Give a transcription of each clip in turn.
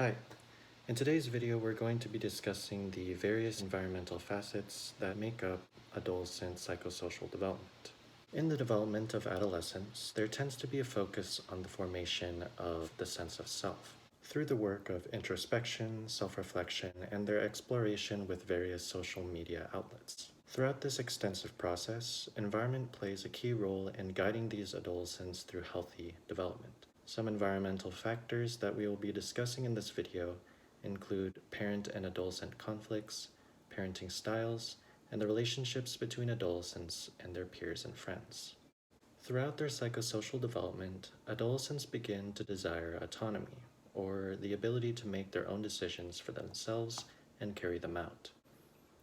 Hi, in today's video we're going to be discussing the various environmental facets that make up adolescent psychosocial development. In the development of adolescence, there tends to be a focus on the formation of the sense of self. Through the work of introspection, self-reflection, and their exploration with various social media outlets. Throughout this extensive process, environment plays a key role in guiding these adolescents through healthy development. Some environmental factors that we will be discussing in this video include parent and adolescent conflicts, parenting styles, and the relationships between adolescents and their peers and friends. Throughout their psychosocial development, adolescents begin to desire autonomy, or the ability to make their own decisions for themselves and carry them out.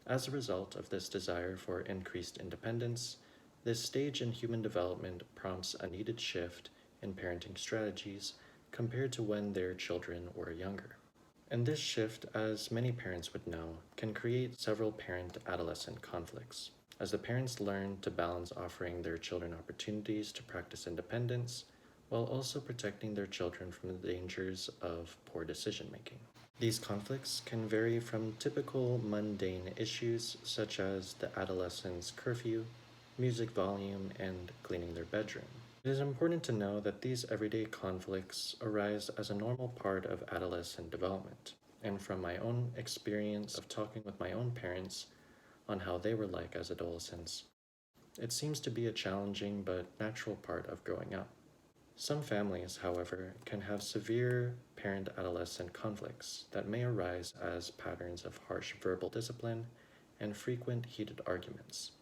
As a result of this desire for increased independence, this stage in human development prompts a needed shift in parenting strategies compared to when their children were younger. And this shift, as many parents would know, can create several parent-adolescent conflicts, as the parents learn to balance offering their children opportunities to practice independence while also protecting their children from the dangers of poor decision-making. These conflicts can vary from typical mundane issues such as the adolescent's curfew, music volume, and cleaning their bedroom. It is important to know that these everyday conflicts arise as a normal part of adolescent development, and from my own experience of talking with my own parents on how they were like as adolescents, it seems to be a challenging but natural part of growing up. Some families, however, can have severe parent-adolescent conflicts that may arise as patterns of harsh verbal discipline and frequent heated arguments,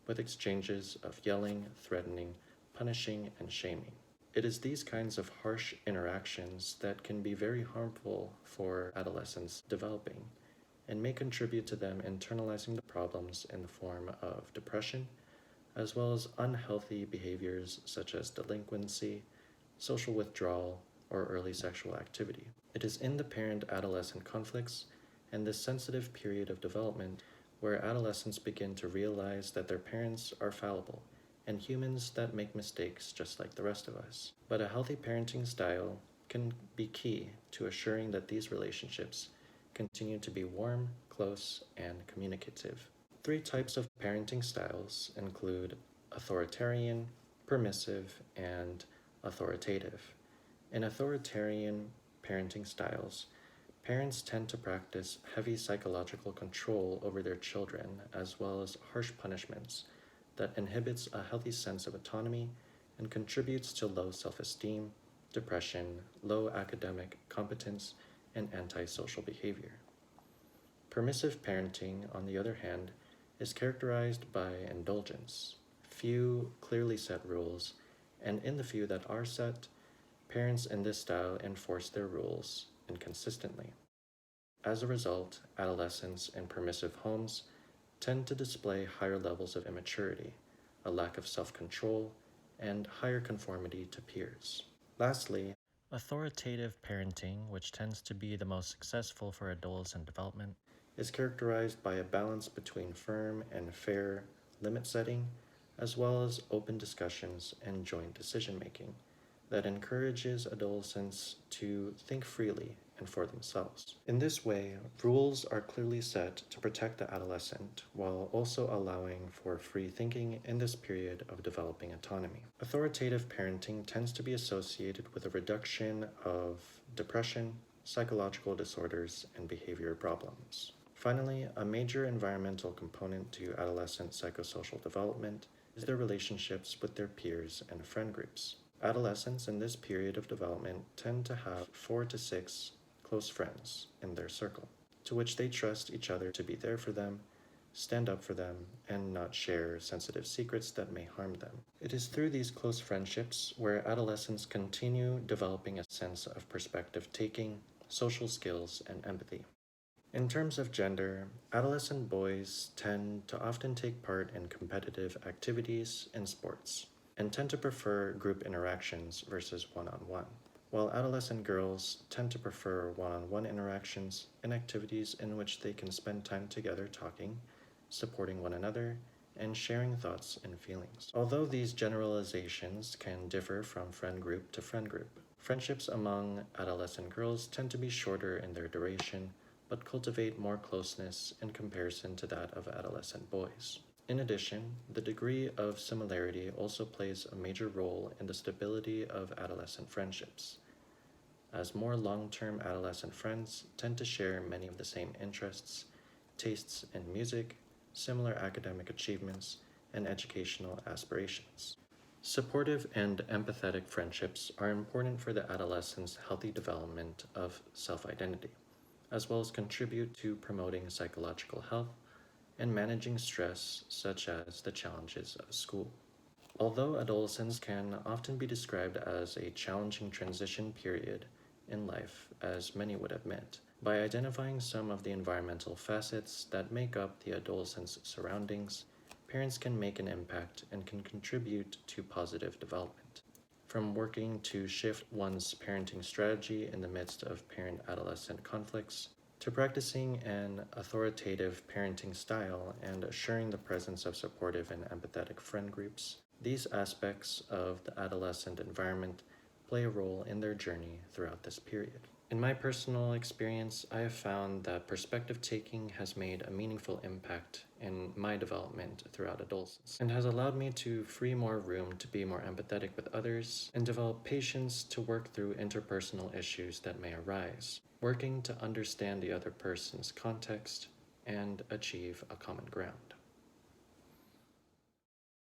with exchanges of yelling, threatening, punishing, and shaming. It is these kinds of harsh interactions that can be very harmful for adolescents developing and may contribute to them internalizing the problems in the form of depression, as well as unhealthy behaviors such as delinquency, social withdrawal, or early sexual activity. It is in the parent-adolescent conflicts and this sensitive period of development where adolescents begin to realize that their parents are fallible and humans that make mistakes just like the rest of us. But a healthy parenting style can be key to assuring that these relationships continue to be warm, close, and communicative. 3 types of parenting styles include authoritarian, permissive, and authoritative. In authoritarian parenting styles, parents tend to practice heavy psychological control over their children as well as harsh punishments that inhibits a healthy sense of autonomy and contributes to low self-esteem, depression, low academic competence, and antisocial behavior. Permissive parenting, on the other hand, is characterized by indulgence, few clearly set rules, and in the few that are set, parents in this style enforce their rules inconsistently. As a result, adolescents in permissive homes tend to display higher levels of immaturity, a lack of self-control, and higher conformity to peers. Lastly, authoritative parenting, which tends to be the most successful for adolescent development, is characterized by a balance between firm and fair limit setting, as well as open discussions and joint decision-making that encourages adolescents to think freely and for themselves. In this way, rules are clearly set to protect the adolescent while also allowing for free thinking in this period of developing autonomy. Authoritative parenting tends to be associated with a reduction of depression, psychological disorders, and behavior problems. Finally, a major environmental component to adolescent psychosocial development is their relationships with their peers and friend groups. Adolescents in this period of development tend to have 4 to 6 close friends in their circle, to which they trust each other to be there for them, stand up for them, and not share sensitive secrets that may harm them. It is through these close friendships where adolescents continue developing a sense of perspective taking, social skills, and empathy. In terms of gender, adolescent boys tend to often take part in competitive activities and sports, and tend to prefer group interactions versus one-on-one, while adolescent girls tend to prefer one-on-one interactions and activities in which they can spend time together talking, supporting one another, and sharing thoughts and feelings. Although these generalizations can differ from friend group to friend group, Friendships among adolescent girls tend to be shorter in their duration, but cultivate more closeness in comparison to that of adolescent boys. In addition, the degree of similarity also plays a major role in the stability of adolescent friendships, as more long-term adolescent friends tend to share many of the same interests, tastes in music, similar academic achievements, and educational aspirations. Supportive and empathetic friendships are important for the adolescent's healthy development of self-identity, as well as contribute to promoting psychological health and managing stress such as the challenges of school. Although adolescence can often be described as a challenging transition period in life, as many would admit, by identifying some of the environmental facets that make up the adolescent's surroundings, parents can make an impact and can contribute to positive development. From working to shift one's parenting strategy in the midst of parent-adolescent conflicts, to practicing an authoritative parenting style and assuring the presence of supportive and empathetic friend groups, these aspects of the adolescent environment play a role in their journey throughout this period. In my personal experience, I have found that perspective taking has made a meaningful impact in my development throughout adolescence and has allowed me to free more room to be more empathetic with others and develop patience to work through interpersonal issues that may arise, working to understand the other person's context and achieve a common ground.